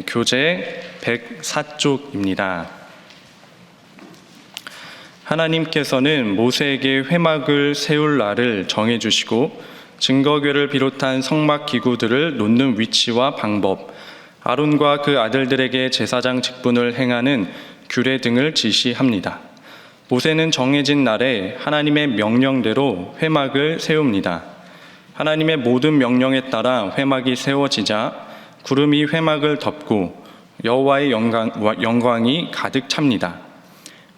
교재 104쪽입니다. 하나님께서는 모세에게 회막을 세울 날을 정해주시고 증거궤를 비롯한 성막 기구들을 놓는 위치와 방법, 아론과 그 아들들에게 제사장 직분을 행하는 규례 등을 지시합니다. 모세는 정해진 날에 하나님의 명령대로 회막을 세웁니다. 하나님의 모든 명령에 따라 회막이 세워지자 구름이 회막을 덮고 여호와의 영광이 가득 찹니다.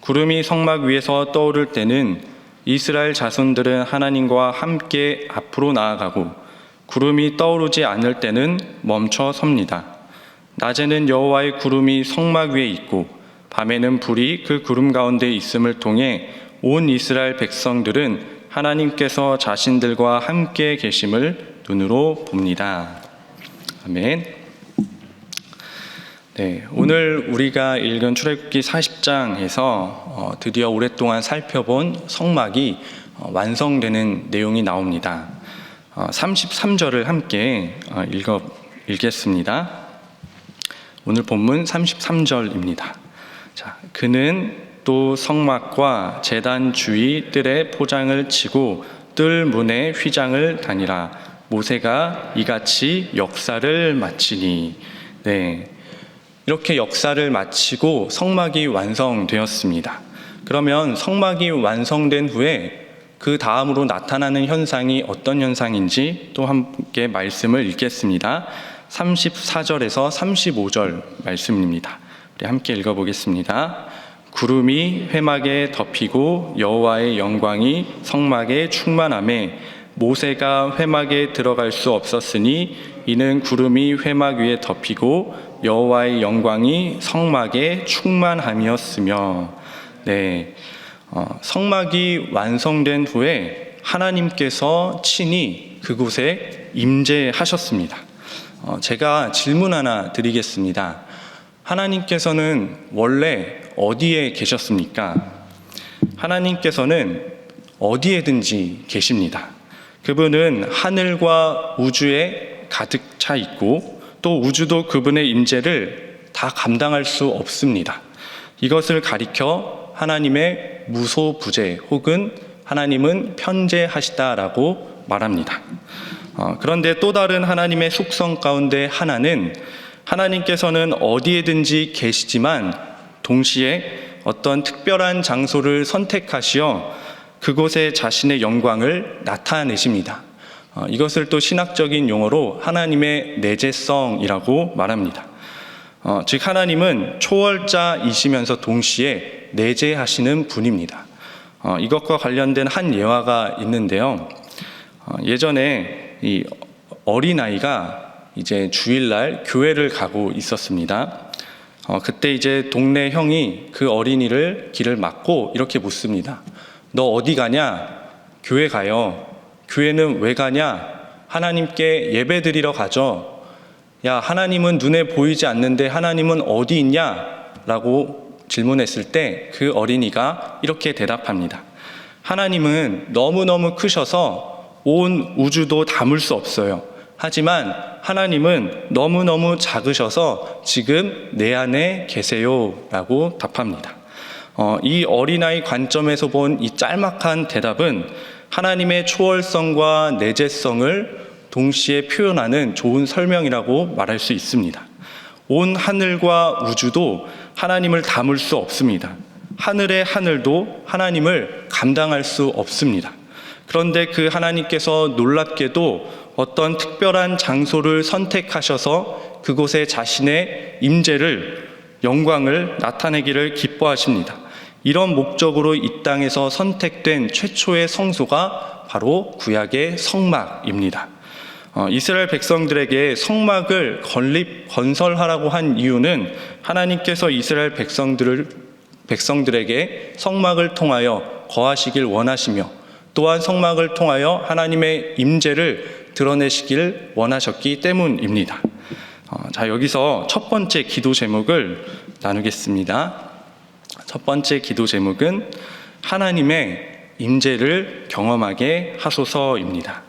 구름이 성막 위에서 떠오를 때는 이스라엘 자손들은 하나님과 함께 앞으로 나아가고, 구름이 떠오르지 않을 때는 멈춰 섭니다. 낮에는 여호와의 구름이 성막 위에 있고 밤에는 불이 그 구름 가운데 있음을 통해 온 이스라엘 백성들은 하나님께서 자신들과 함께 계심을 눈으로 봅니다. 아멘. 오늘 우리가 읽은 출애굽기 40장에서 드디어 오랫동안 살펴본 성막이 완성되는 내용이 나옵니다. 33절을 함께 읽겠습니다. 오늘 본문 33절입니다. 자, 그는 또 성막과 제단 주위 뜰에 포장을 치고 뜰 문에 휘장을 다니라. 모세가 이같이 역사를 마치니. 이렇게 역사를 마치고 성막이 완성되었습니다. 그러면 성막이 완성된 후에 그 다음으로 나타나는 현상이 어떤 현상인지 또 함께 말씀을 읽겠습니다. 34절에서 35절 말씀입니다. 우리 함께 읽어보겠습니다. 구름이 회막에 덮이고 여호와의 영광이 성막에 충만하매 모세가 회막에 들어갈 수 없었으니 이는 구름이 회막 위에 덮이고 여호와의 영광이 성막에 충만함이었으며. 성막이 완성된 후에 하나님께서 친히 그곳에 임재하셨습니다. 제가 질문 하나 드리겠습니다. 하나님께서는 원래 어디에 계셨습니까? 하나님께서는 어디에든지 계십니다. 그분은 하늘과 우주에 가득 차 있고 또 우주도 그분의 임재를 다 감당할 수 없습니다. 이것을 가리켜 하나님의 무소부재 혹은 하나님은 편재하시다라고 말합니다. 그런데 또 다른 하나님의 속성 가운데 하나는 하나님께서는 어디에든지 계시지만 동시에 어떤 특별한 장소를 선택하시어 그곳에 자신의 영광을 나타내십니다. 이것을 또 신학적인 용어로 하나님의 내재성이라고 말합니다. 즉 하나님은 초월자이시면서 동시에 내재하시는 분입니다. 이것과 관련된 한 예화가 있는데요. 예전에 이 어린아이가 이제 주일날 교회를 가고 있었습니다. 그때 이제 동네 형이 그 어린이를 길을 막고 이렇게 묻습니다. 너 어디 가냐? 교회 가요. 교회는 왜 가냐? 하나님께 예배 드리러 가죠. 야, 하나님은 눈에 보이지 않는데 하나님은 어디 있냐? 라고 질문했을 때 그 어린이가 이렇게 대답합니다. 하나님은 너무너무 크셔서 온 우주도 담을 수 없어요. 하지만 하나님은 너무너무 작으셔서 지금 내 안에 계세요 라고 답합니다. 이 어린아이 관점에서 본 이 짤막한 대답은 하나님의 초월성과 내재성을 동시에 표현하는 좋은 설명이라고 말할 수 있습니다. 온 하늘과 우주도 하나님을 담을 수 없습니다. 하늘의 하늘도 하나님을 감당할 수 없습니다. 그런데 그 하나님께서 놀랍게도 어떤 특별한 장소를 선택하셔서 그곳에 자신의 임재를, 영광을 나타내기를 기뻐하십니다. 이런 목적으로 이 땅에서 선택된 최초의 성소가 바로 구약의 성막입니다. 이스라엘 백성들에게 성막을 건설하라고 한 이유는 하나님께서 이스라엘 백성들에게 성막을 통하여 거하시길 원하시며 또한 성막을 통하여 하나님의 임재를 드러내시길 원하셨기 때문입니다. 자, 여기서 첫 번째 기도 제목을 나누겠습니다. 첫 번째 기도 제목은 하나님의 임재를 경험하게 하소서입니다.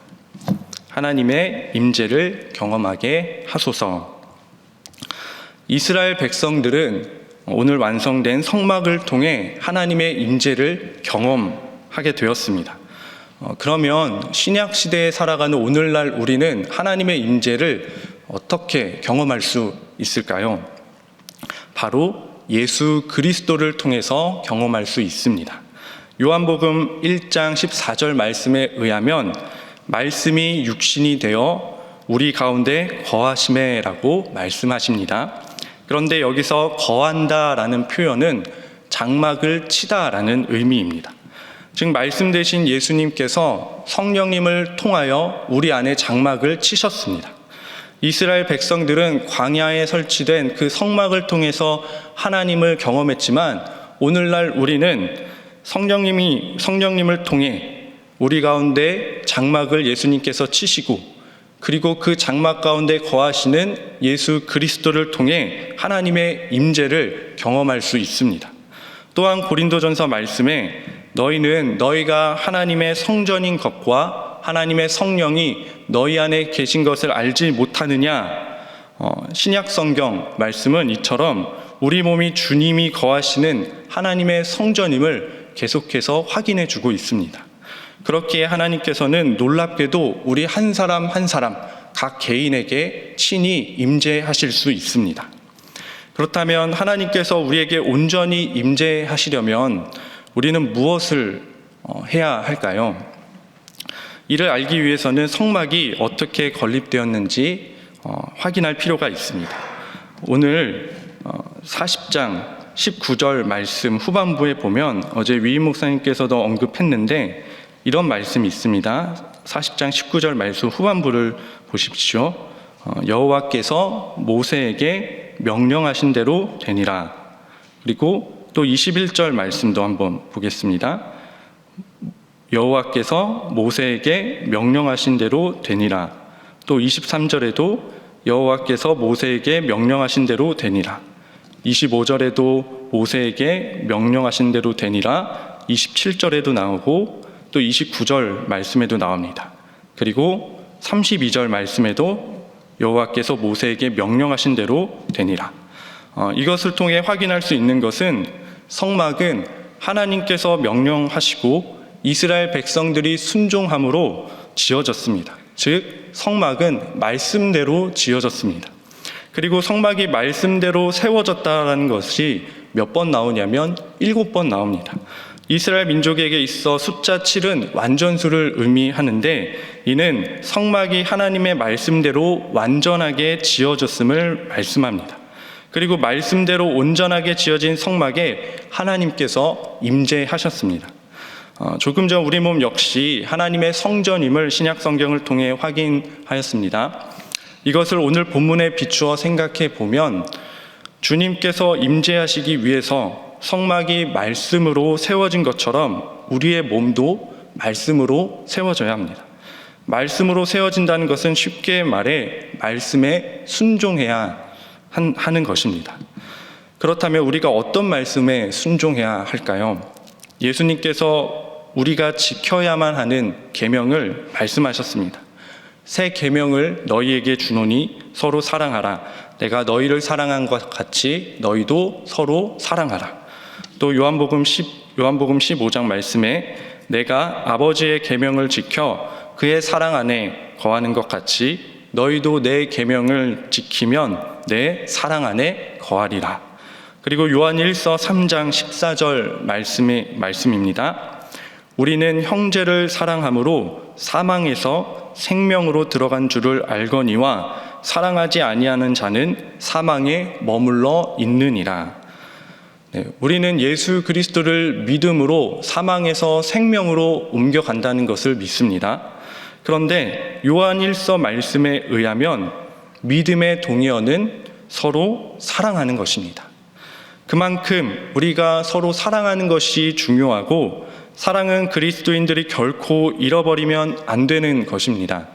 하나님의 임재를 경험하게 하소서. 이스라엘 백성들은 오늘 완성된 성막을 통해 하나님의 임재를 경험하게 되었습니다. 그러면 신약 시대에 살아가는 오늘날 우리는 하나님의 임재를 어떻게 경험할 수 있을까요? 바로 예수 그리스도를 통해서 경험할 수 있습니다. 요한복음 1장 14절 말씀에 의하면 말씀이 육신이 되어 우리 가운데 거하심에라고 말씀하십니다. 그런데 여기서 거한다라는 표현은 장막을 치다라는 의미입니다. 즉 말씀 되신 예수님께서 성령님을 통하여 우리 안에 장막을 치셨습니다. 이스라엘 백성들은 광야에 설치된 그 성막을 통해서 하나님을 경험했지만 오늘날 우리는 성령님을 통해 우리 가운데 장막을 예수님께서 치시고 그리고 그 장막 가운데 거하시는 예수 그리스도를 통해 하나님의 임재를 경험할 수 있습니다. 또한 고린도전서 말씀에 너희는 너희가 하나님의 성전인 것과 하나님의 성령이 너희 안에 계신 것을 알지 못하느냐. 신약 성경 말씀은 이처럼 우리 몸이 주님이 거하시는 하나님의 성전임을 계속해서 확인해 주고 있습니다. 그렇기에 하나님께서는 놀랍게도 우리 한 사람 한 사람 각 개인에게 친히 임재하실 수 있습니다. 그렇다면 하나님께서 우리에게 온전히 임재하시려면 우리는 무엇을 해야 할까요? 이를 알기 위해서는 성막이 어떻게 건립되었는지 확인할 필요가 있습니다. 오늘 40장 19절 말씀 후반부에 보면 어제 위임 목사님께서도 언급했는데 이런 말씀이 있습니다. 40장 19절 말씀 후반부를 보십시오. 여호와께서 모세에게 명령하신 대로 되니라. 그리고 또 21절 말씀도 한번 보겠습니다. 여호와께서 모세에게 명령하신 대로 되니라. 또 23절에도 여호와께서 모세에게 명령하신 대로 되니라. 25절에도 모세에게 명령하신 대로 되니라. 27절에도 나오고 또 29절 말씀에도 나옵니다. 그리고 32절 말씀에도 여호와께서 모세에게 명령하신 대로 되니라. 이것을 통해 확인할 수 있는 것은 성막은 하나님께서 명령하시고 이스라엘 백성들이 순종함으로 지어졌습니다. 즉 성막은 말씀대로 지어졌습니다. 그리고 성막이 말씀대로 세워졌다는 것이 몇 번 나오냐면 7번 나옵니다. 이스라엘 민족에게 있어 숫자 7은 완전수를 의미하는데 이는 성막이 하나님의 말씀대로 완전하게 지어졌음을 말씀합니다. 그리고 말씀대로 온전하게 지어진 성막에 하나님께서 임재하셨습니다. 조금 전 우리 몸 역시 하나님의 성전임을 신약 성경을 통해 확인하였습니다. 이것을 오늘 본문에 비추어 생각해 보면 주님께서 임재하시기 위해서 성막이 말씀으로 세워진 것처럼 우리의 몸도 말씀으로 세워져야 합니다. 말씀으로 세워진다는 것은 쉽게 말해 말씀에 순종해야 하는 것입니다. 그렇다면 우리가 어떤 말씀에 순종해야 할까요? 예수님께서 우리가 지켜야만 하는 계명을 말씀하셨습니다. 새 계명을 너희에게 주노니 서로 사랑하라. 내가 너희를 사랑한 것 같이 너희도 서로 사랑하라. 또 요한복음 15장 말씀에 내가 아버지의 계명을 지켜 그의 사랑 안에 거하는 것 같이 너희도 내 계명을 지키면 내 사랑 안에 거하리라. 그리고 요한 1서 3장 14절 말씀입니다. 우리는 형제를 사랑함으로 사망에서 생명으로 들어간 줄을 알거니와 사랑하지 아니하는 자는 사망에 머물러 있느니라. 우리는 예수 그리스도를 믿음으로 사망에서 생명으로 옮겨간다는 것을 믿습니다. 그런데 요한 1서 말씀에 의하면 믿음의 동의어는 서로 사랑하는 것입니다. 그만큼 우리가 서로 사랑하는 것이 중요하고 사랑은 그리스도인들이 결코 잃어버리면 안 되는 것입니다.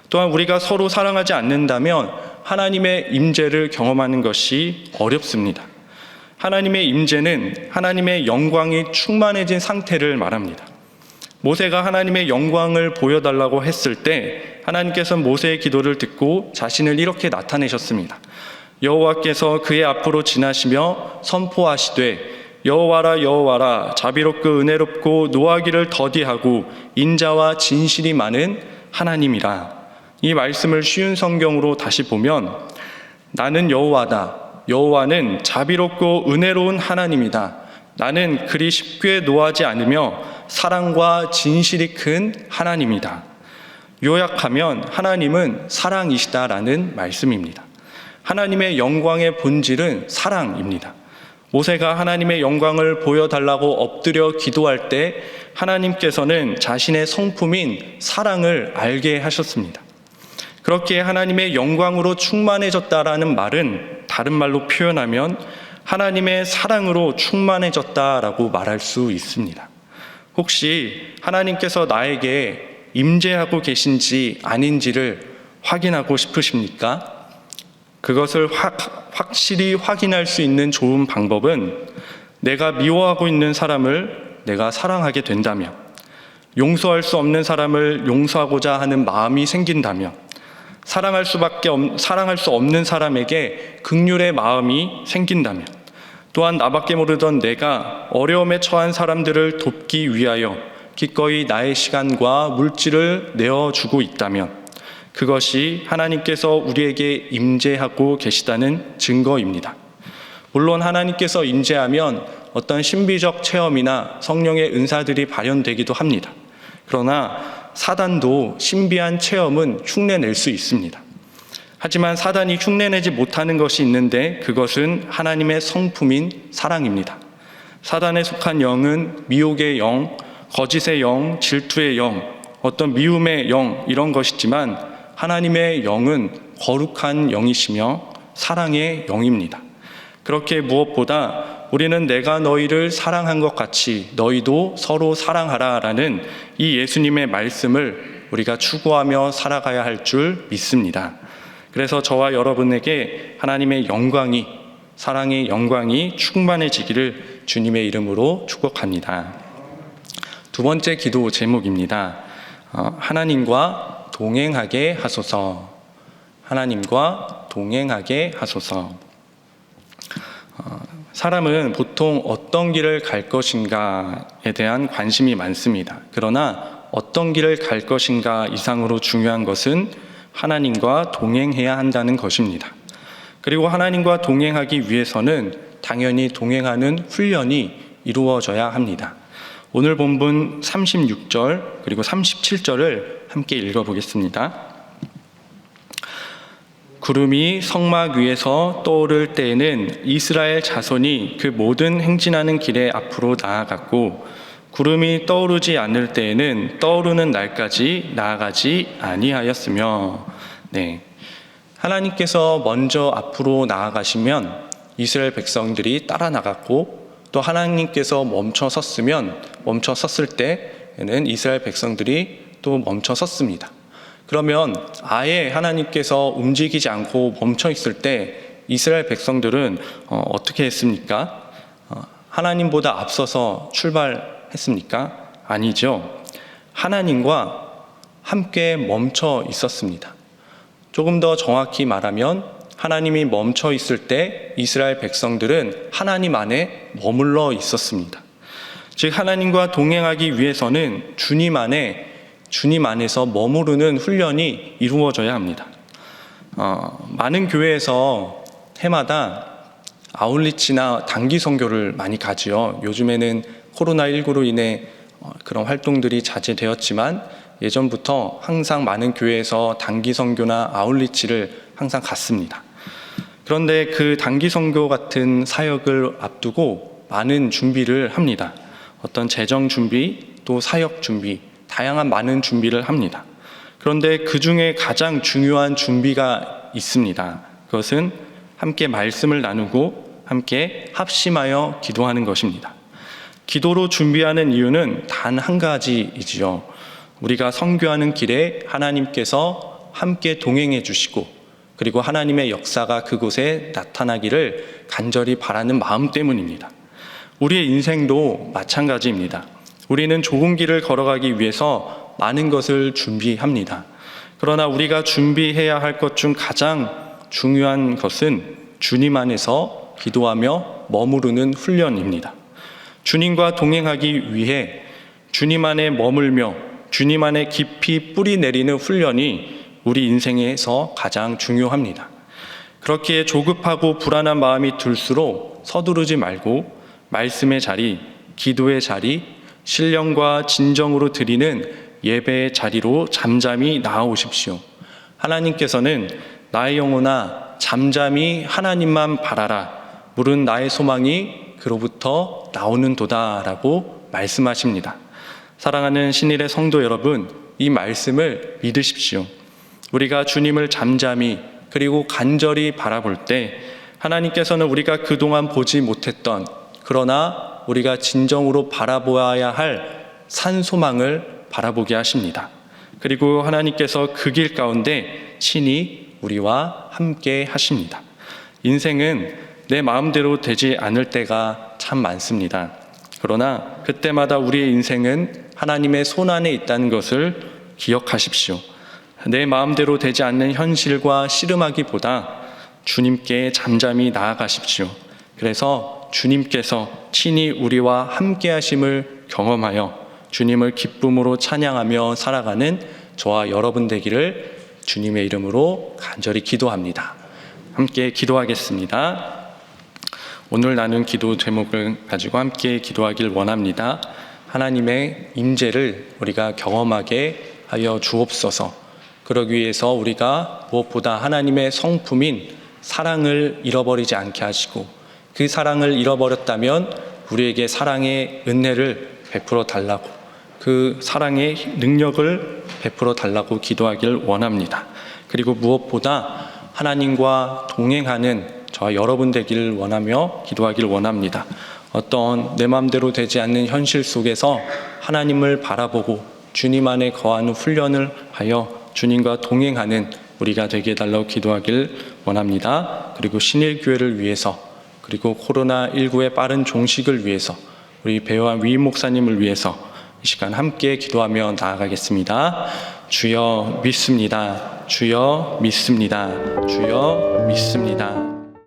또한 우리가 서로 사랑하지 않는다면 하나님의 임재를 경험하는 것이 어렵습니다. 하나님의 임재는 하나님의 영광이 충만해진 상태를 말합니다. 모세가 하나님의 영광을 보여달라고 했을 때 하나님께서 모세의 기도를 듣고 자신을 이렇게 나타내셨습니다. 여호와께서 그의 앞으로 지나시며 선포하시되 여호와라 여호와라 자비롭고 은혜롭고 노하기를 더디하고 인자와 진실이 많은 하나님이라. 이 말씀을 쉬운 성경으로 다시 보면 나는 여호와다. 여호와는 자비롭고 은혜로운 하나님이다. 나는 그리 쉽게 노하지 않으며 사랑과 진실이 큰 하나님이다. 요약하면 하나님은 사랑이시다라는 말씀입니다. 하나님의 영광의 본질은 사랑입니다. 모세가 하나님의 영광을 보여달라고 엎드려 기도할 때 하나님께서는 자신의 성품인 사랑을 알게 하셨습니다. 그렇게 하나님의 영광으로 충만해졌다라는 말은 다른 말로 표현하면 하나님의 사랑으로 충만해졌다라고 말할 수 있습니다. 혹시 하나님께서 나에게 임재하고 계신지 아닌지를 확인하고 싶으십니까? 그것을 확실히 확인할 수 있는 좋은 방법은 내가 미워하고 있는 사람을 내가 사랑하게 된다면, 용서할 수 없는 사람을 용서하고자 하는 마음이 생긴다면, 사랑할 수 없는 사람에게 긍휼의 마음이 생긴다면, 또한 나밖에 모르던 내가 어려움에 처한 사람들을 돕기 위하여 기꺼이 나의 시간과 물질을 내어주고 있다면 그것이 하나님께서 우리에게 임재하고 계시다는 증거입니다. 물론 하나님께서 임재하면 어떤 신비적 체험이나 성령의 은사들이 발현되기도 합니다. 그러나 사단도 신비한 체험은 흉내낼 수 있습니다. 하지만 사단이 흉내내지 못하는 것이 있는데 그것은 하나님의 성품인 사랑입니다. 사단에 속한 영은 미혹의 영, 거짓의 영, 질투의 영, 어떤 미움의 영 이런 것이지만 하나님의 영은 거룩한 영이시며 사랑의 영입니다. 그렇게 무엇보다 우리는 내가 너희를 사랑한 것 같이 너희도 서로 사랑하라라는 이 예수님의 말씀을 우리가 추구하며 살아가야 할 줄 믿습니다. 그래서 저와 여러분에게 하나님의 영광이, 사랑의 영광이 충만해지기를 주님의 이름으로 축복합니다. 두 번째 기도 제목입니다. 하나님과 동행하게 하소서. 하나님과 동행하게 하소서. 사람은 보통 어떤 길을 갈 것인가에 대한 관심이 많습니다. 그러나 어떤 길을 갈 것인가 이상으로 중요한 것은 하나님과 동행해야 한다는 것입니다. 그리고 하나님과 동행하기 위해서는 당연히 동행하는 훈련이 이루어져야 합니다. 오늘 본문 36절 그리고 37절을 함께 읽어보겠습니다. 구름이 성막 위에서 떠오를 때에는 이스라엘 자손이 그 모든 행진하는 길에 앞으로 나아갔고 구름이 떠오르지 않을 때에는 떠오르는 날까지 나아가지 아니하였으며. 하나님께서 먼저 앞으로 나아가시면 이스라엘 백성들이 따라 나갔고 또 하나님께서 멈춰섰을 때에는 이스라엘 백성들이 또 멈춰섰습니다. 그러면 아예 하나님께서 움직이지 않고 멈춰 있을 때 이스라엘 백성들은 어떻게 했습니까? 하나님보다 앞서서 출발했습니까? 아니죠. 하나님과 함께 멈춰 있었습니다. 조금 더 정확히 말하면 하나님이 멈춰 있을 때 이스라엘 백성들은 하나님 안에 머물러 있었습니다. 즉 하나님과 동행하기 위해서는 주님 안에서 머무르는 훈련이 이루어져야 합니다. 많은 교회에서 해마다 아울리치나 단기 선교를 많이 가지요. 요즘에는 코로나19로 인해 그런 활동들이 자제되었지만 예전부터 항상 많은 교회에서 단기 선교나 아울리치를 항상 갔습니다. 그런데 그 단기 선교 같은 사역을 앞두고 많은 준비를 합니다. 어떤 재정 준비, 또 사역 준비, 다양한 많은 준비를 합니다. 그런데 그 중에 가장 중요한 준비가 있습니다. 그것은 함께 말씀을 나누고 함께 합심하여 기도하는 것입니다. 기도로 준비하는 이유는 단 한 가지이지요. 우리가 선교하는 길에 하나님께서 함께 동행해 주시고 그리고 하나님의 역사가 그곳에 나타나기를 간절히 바라는 마음 때문입니다. 우리의 인생도 마찬가지입니다. 우리는 좋은 길을 걸어가기 위해서 많은 것을 준비합니다. 그러나 우리가 준비해야 할 것 중 가장 중요한 것은 주님 안에서 기도하며 머무르는 훈련입니다. 주님과 동행하기 위해 주님 안에 머물며 주님 안에 깊이 뿌리 내리는 훈련이 우리 인생에서 가장 중요합니다. 그렇기에 조급하고 불안한 마음이 들수록 서두르지 말고 말씀의 자리, 기도의 자리, 신령과 진정으로 드리는 예배의 자리로 잠잠히 나아오십시오. 하나님께서는 나의 영혼아 잠잠히 하나님만 바라라. 물은 나의 소망이 그로부터 나오는도다 라고 말씀하십니다. 사랑하는 신일의 성도 여러분, 이 말씀을 믿으십시오. 우리가 주님을 잠잠히 그리고 간절히 바라볼 때 하나님께서는 우리가 그동안 보지 못했던, 그러나 우리가 진정으로 바라보아야 할 산소망을 바라보게 하십니다. 그리고 하나님께서 그 길 가운데 친히 우리와 함께 하십니다. 인생은 내 마음대로 되지 않을 때가 참 많습니다. 그러나 그때마다 우리의 인생은 하나님의 손안에 있다는 것을 기억하십시오. 내 마음대로 되지 않는 현실과 씨름하기보다 주님께 잠잠히 나아가십시오. 그래서 주님께서 친히 우리와 함께 하심을 경험하여 주님을 기쁨으로 찬양하며 살아가는 저와 여러분 되기를 주님의 이름으로 간절히 기도합니다. 함께 기도하겠습니다. 오늘 나눈 기도 제목을 가지고 함께 기도하길 원합니다. 하나님의 임재를 우리가 경험하게 하여 주옵소서. 그러기 위해서 우리가 무엇보다 하나님의 성품인 사랑을 잃어버리지 않게 하시고, 그 사랑을 잃어버렸다면 우리에게 사랑의 은혜를 베풀어 달라고, 그 사랑의 능력을 베풀어 달라고 기도하길 원합니다. 그리고 무엇보다 하나님과 동행하는 저와 여러분 되기를 원하며 기도하길 원합니다. 어떤 내 마음대로 되지 않는 현실 속에서 하나님을 바라보고 주님 안에 거하는 훈련을 하여 주님과 동행하는 우리가 되게 해달라고 기도하길 원합니다. 그리고 신일교회를 위해서, 그리고 코로나19의 빠른 종식을 위해서, 우리 배우와 위임 목사님을 위해서 이 시간 함께 기도하며 나아가겠습니다. 주여 믿습니다. 주여 믿습니다. 주여 믿습니다.